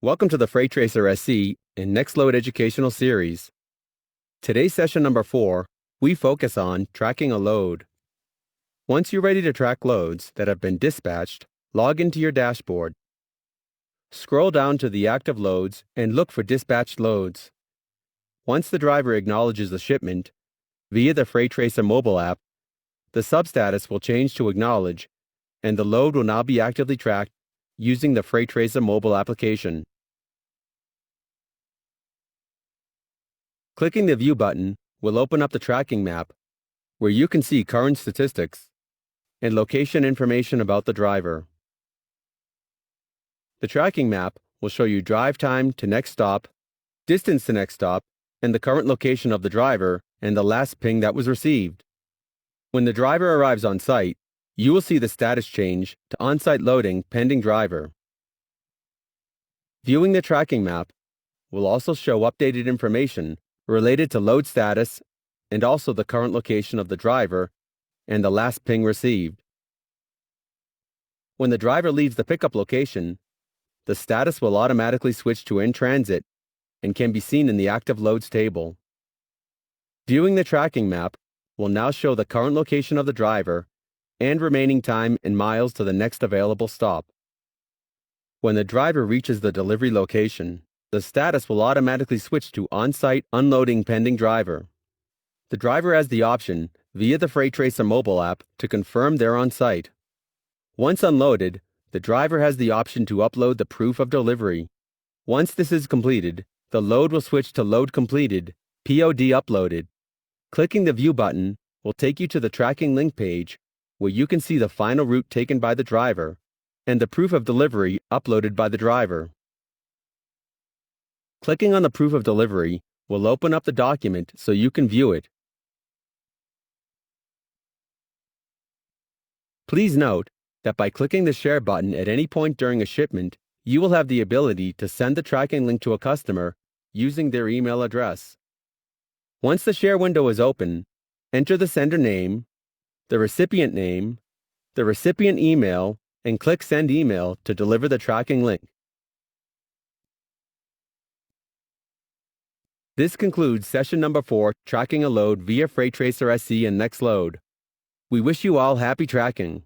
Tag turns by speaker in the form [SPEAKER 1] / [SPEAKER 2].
[SPEAKER 1] Welcome to the FreightTracer SE and NextLoad educational series. Today's session number 4, we focus on tracking a load. Once you're ready to track loads that have been dispatched, log into your dashboard. Scroll down to the active loads and look for dispatched loads. Once the driver acknowledges the shipment, via the FreightTracer mobile app, the substatus will change to acknowledge, and the load will now be actively tracked using the FreightTracer mobile application. Clicking the View button will open up the tracking map, where you can see current statistics and location information about the driver. The tracking map will show you drive time to next stop, distance to next stop, and the current location of the driver and the last ping that was received. When the driver arrives on site, you will see the status change to on-site loading pending driver. Viewing the tracking map will also show updated information related to load status and also the current location of the driver and the last ping received. When the driver leaves the pickup location, the status will automatically switch to in transit and can be seen in the active loads table. Viewing the tracking map will now show the current location of the driver and remaining time in miles to the next available stop. When the driver reaches the delivery location, the status will automatically switch to on-site unloading pending driver. The driver has the option, via the FreightTracer mobile app, to confirm they're on site. Once unloaded, the driver has the option to upload the proof of delivery. Once this is completed, the load will switch to Load Completed, POD Uploaded. Clicking the View button will take you to the tracking link page, where you can see the final route taken by the driver and the proof of delivery uploaded by the driver. Clicking on the proof of delivery will open up the document so you can view it. Please note that by clicking the Share button at any point during a shipment, you will have the ability to send the tracking link to a customer using their email address. Once the share window is open, enter the sender name, the recipient email, and click Send Email to deliver the tracking link. This concludes session number 4, tracking a load via FreightTracer SE and NextLoad. We wish you all happy tracking.